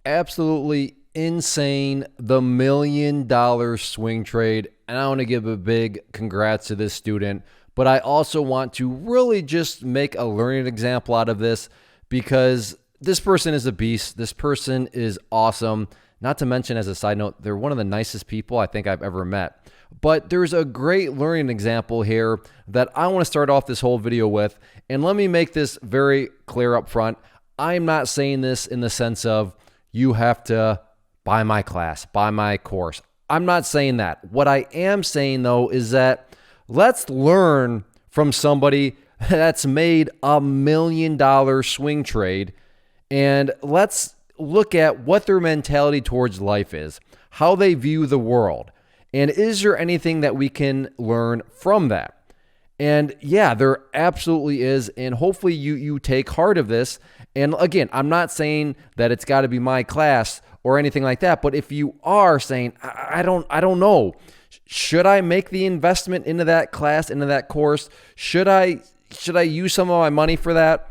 absolutely insane, the $1 million swing trade. And I want to give a big congrats to this student, but I also want to really just make a learning example out of this because this person is a beast. This person is awesome. Not to mention, as a side note, they're one of the nicest people I think I've ever met. But there's a great learning example here that I want to start off this whole video with. And let me make this very clear up front. I'm not saying this in the sense of you have to buy my class, buy my course. I'm not saying that. What I am saying, though, is that let's learn from somebody that's made $1 million swing trade, and let's look at what their mentality towards life is, how they view the world, and is there anything that we can learn from that? And yeah, there absolutely is, and hopefully you take heart of this. And again, I'm not saying that it's got to be my class or anything like that, but if you are saying, I don't know, should I make the investment into that class, into that course? Should I use some of my money for that?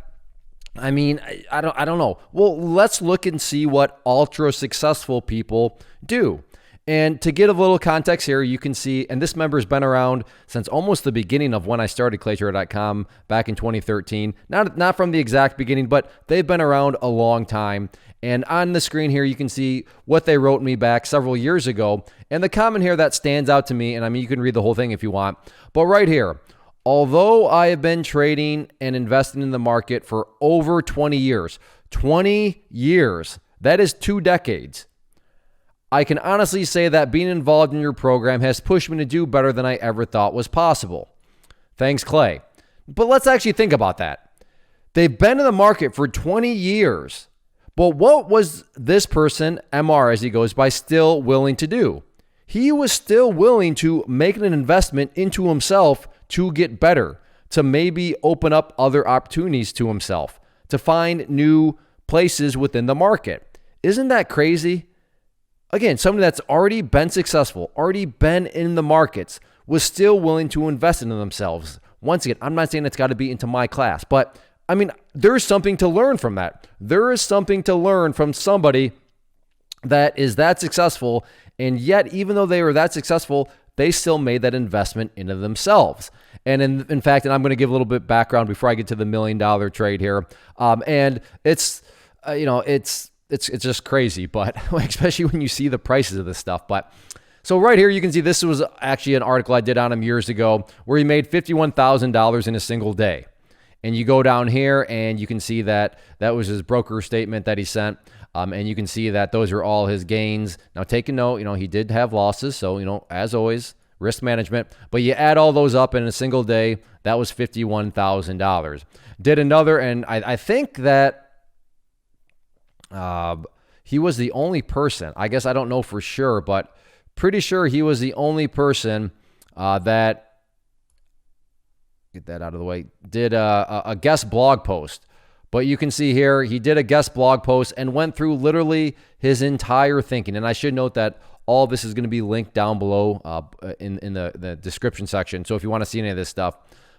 I mean, I don't know. Well, let's look and see what ultra successful people do. And to get a little context here, you can see, and this member has been around since almost the beginning of when I started claytrader.com back in 2013. Not from the exact beginning, but they've been around a long time. And on the screen here, you can see what they wrote me back several years ago. And the comment here that stands out to me, and I mean, you can read the whole thing if you want, but right here, although I have been trading and investing in the market for over 20 years, that is 2 decades. I can honestly say that being involved in your program has pushed me to do better than I ever thought was possible. Thanks, Clay. But let's actually think about that. They've been in the market for 20 years. But what was this person, MR as he goes by, still willing to do? He was still willing to make an investment into himself to get better, to maybe open up other opportunities to himself, to find new places within the market. Isn't that crazy? Again, somebody that's already been successful, already been in the markets, was still willing to invest into themselves. Once again, I'm not saying it's got to be into my class, but I mean, there's something to learn from that. There is something to learn from somebody that is that successful, and yet, even though they were that successful, they still made that investment into themselves. And in fact, and I'm going to give a little bit background before I get to the $1 million trade here. And it's just crazy, but especially when you see the prices of this stuff. But so right here, you can see this was actually an article I did on him years ago where he made $51,000 in a single day. And you go down here and you can see that was his broker statement that he sent. And you can see that those are all his gains. Now take a note, he did have losses. So, as always, risk management, but you add all those up in a single day, that was $51,000. Did another, and I think that he was the only person, I guess I don't know for sure, but pretty sure he was the only person that, get that out of the way, did a guest blog post. But you can see here, he did a guest blog post and went through literally his entire thinking. And I should note that all this is going to be linked down below in the description section. So if you want to see any of this stuff.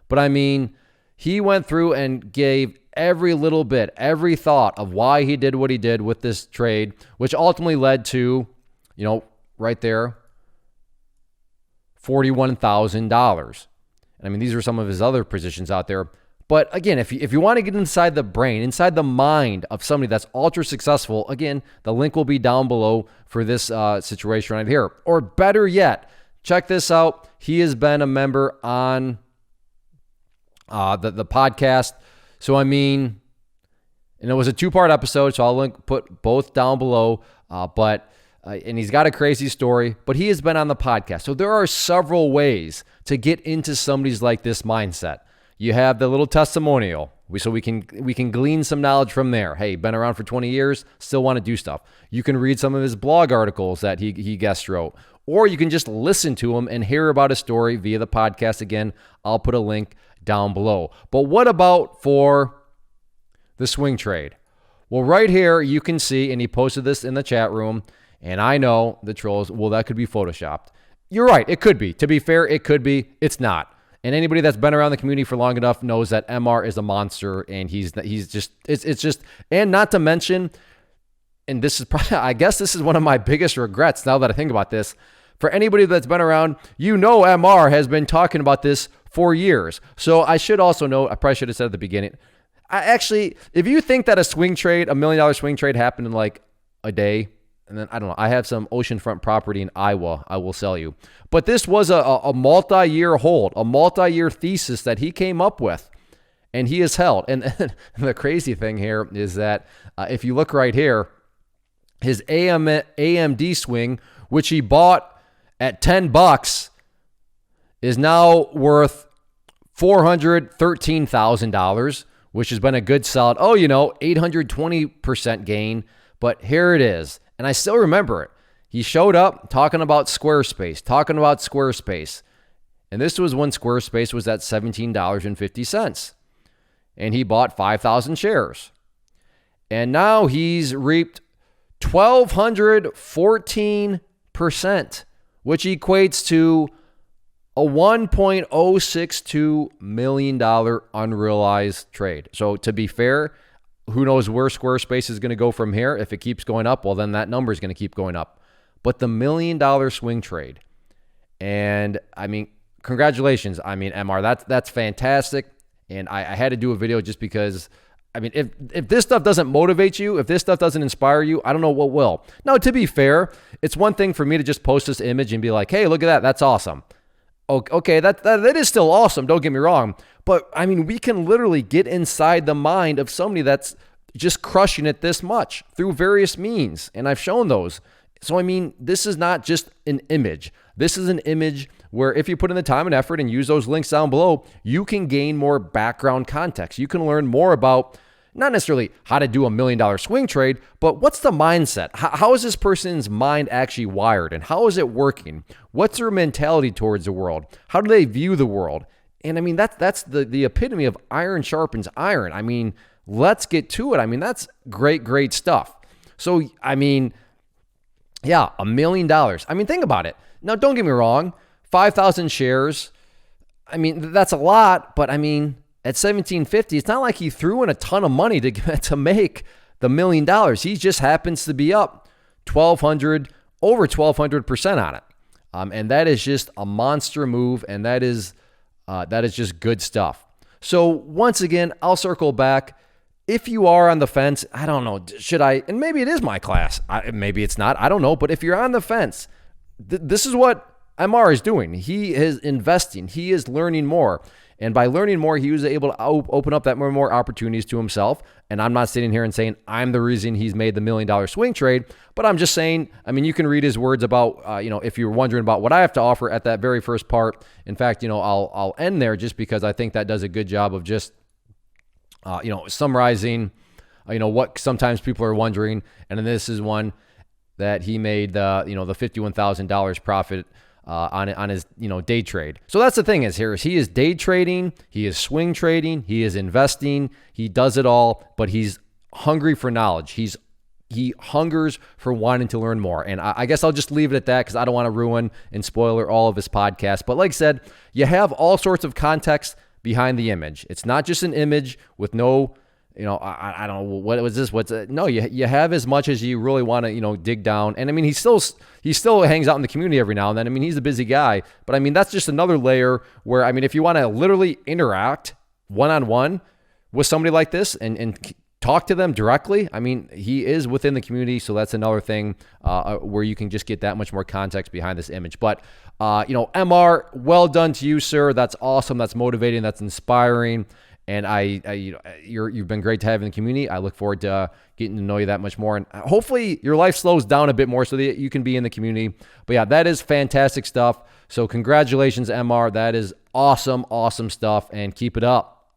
But I mean, he went through and gave every little bit, every thought of why he did what he did with this trade, which ultimately led to, right there, $41,000. I mean, these are some of his other positions out there. But again, if you want to get inside the brain, inside the mind of somebody that's ultra successful, again, the link will be down below for this situation right here. Or better yet, check this out. He has been a member on the podcast. So, I mean, and it was a 2-part episode, so I'll put both down below. And he's got a crazy story, but he has been on the podcast. So there are several ways to get into somebody's like this mindset. You have the little testimonial, so we can glean some knowledge from there. Hey, been around for 20 years, still want to do stuff. You can read some of his blog articles that he guest wrote, or you can just listen to him and hear about his story via the podcast. Again, I'll put a link down below. But what about for the swing trade? Well, right here you can see, and he posted this in the chat room, and I know the trolls, well, that could be photoshopped. You're right, it could be. To be fair, it could be. It's not. And anybody that's been around the community for long enough knows that MR is a monster, and he's just, it's just, and not to mention, and this is probably, I guess this is one of my biggest regrets now that I think about this. For anybody that's been around, MR has been talking about this for years. So I should also note, I probably should have said at the beginning, if you think that $1 million swing trade happened in like a day, and then I don't know, I have some oceanfront property in Iowa I will sell you. But this was a multi-year hold, a multi-year thesis that he came up with, and he has held. And the crazy thing here is that if you look right here, his AMD swing, which he bought at $10, is now worth $413,000, which has been a good solid, 820% gain. But here it is. And I still remember it. He showed up talking about Squarespace. And this was when Squarespace was at $17.50. And he bought 5,000 shares. And now he's reaped 1,214%, which equates to a $1.062 million unrealized trade. So to be fair, who knows where Squarespace is going to go from here? If it keeps going up, well, then that number is going to keep going up. But the $1 million swing trade, and I mean, congratulations. I mean, MR, that's fantastic. And I had to do a video just because, I mean, if this stuff doesn't motivate you, if this stuff doesn't inspire you, I don't know what will. Now, to be fair, it's one thing for me to just post this image and be like, hey, look at that. That's awesome. Okay, that is still awesome. Don't get me wrong. But I mean, we can literally get inside the mind of somebody that's just crushing it this much through various means. And I've shown those. So, I mean, this is not just an image. This is an image where if you put in the time and effort and use those links down below, you can gain more background context. You can learn more about not necessarily how to do $1 million swing trade, but what's the mindset? How is this person's mind actually wired, and how is it working? What's their mentality towards the world? How do they view the world? And I mean, that's the epitome of iron sharpens iron. I mean, let's get to it. I mean, that's great stuff. So, I mean, yeah, $1 million. I mean, think about it. Now, don't get me wrong. 5,000 shares. I mean, that's a lot, but I mean, at $17.50, it's not like he threw in a ton of money to make the $1 million. He just happens to be up over 1,200% on it. And that is just a monster move, and that is just good stuff. So once again, I'll circle back. If you are on the fence, I don't know, should I, and maybe it is my class, maybe it's not, I don't know, but if you're on the fence, this is what MR is doing. He is investing. He is learning more. And by learning more, he was able to open up that more and more opportunities to himself. And I'm not sitting here and saying I'm the reason he's made the $1 million swing trade, but I'm just saying, I mean, you can read his words about, if you're wondering about what I have to offer at that very first part. In fact, I'll end there just because I think that does a good job of just, summarizing, what sometimes people are wondering. And then this is one that he made the $51,000 profit on his day trade. So that's the thing is he is day trading, he is swing trading, he is investing, he does it all, but he's hungry for knowledge. He hungers for wanting to learn more. And I guess I'll just leave it at that because I don't want to ruin and spoiler all of his podcasts. But like I said, you have all sorts of context behind the image. It's not just an image with no, I don't know, what was this? No, you have as much as you really want to, dig down. And I mean, he still hangs out in the community every now and then. I mean, he's a busy guy, but I mean, that's just another layer where, I mean, if you want to literally interact one-on-one with somebody like this and talk to them directly, I mean, he is within the community. So that's another thing where you can just get that much more context behind this image. But, MR, well done to you, sir. That's awesome. That's motivating. That's inspiring. And you've been great to have in the community. I look forward to getting to know you that much more. And hopefully your life slows down a bit more so that you can be in the community. But yeah, that is fantastic stuff. So congratulations, MR. That is awesome stuff, and keep it up.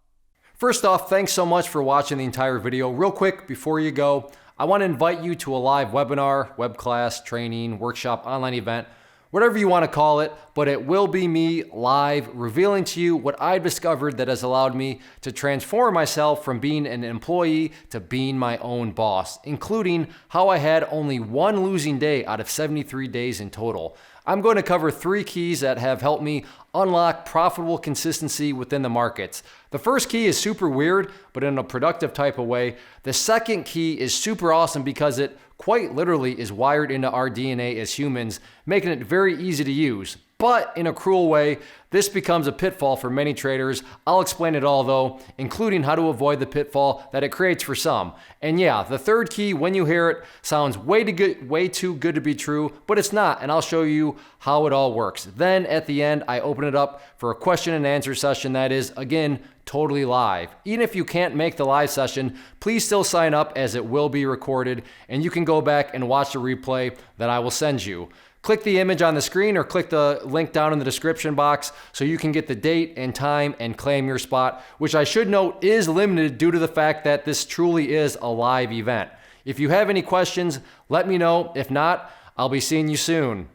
First off, thanks so much for watching the entire video. Real quick, before you go, I want to invite you to a live webinar, web class, training, workshop, online event, whatever you want to call it, but it will be me live revealing to you what I've discovered that has allowed me to transform myself from being an employee to being my own boss, including how I had only one losing day out of 73 days in total. I'm going to cover 3 keys that have helped me unlock profitable consistency within the markets. The first key is super weird, but in a productive type of way. The second key is super awesome because it quite literally is wired into our DNA as humans, making it very easy to use. But in a cruel way, this becomes a pitfall for many traders. I'll explain it all though, including how to avoid the pitfall that it creates for some. And yeah, the third key, when you hear it, sounds way too good to be true, but it's not, and I'll show you how it all works. Then at the end, I open it up for a question and answer session that is, again, totally live. Even if you can't make the live session, please still sign up as it will be recorded, and you can go back and watch the replay that I will send you. Click the image on the screen or click the link down in the description box so you can get the date and time and claim your spot, which I should note is limited due to the fact that this truly is a live event. If you have any questions, let me know. If not, I'll be seeing you soon.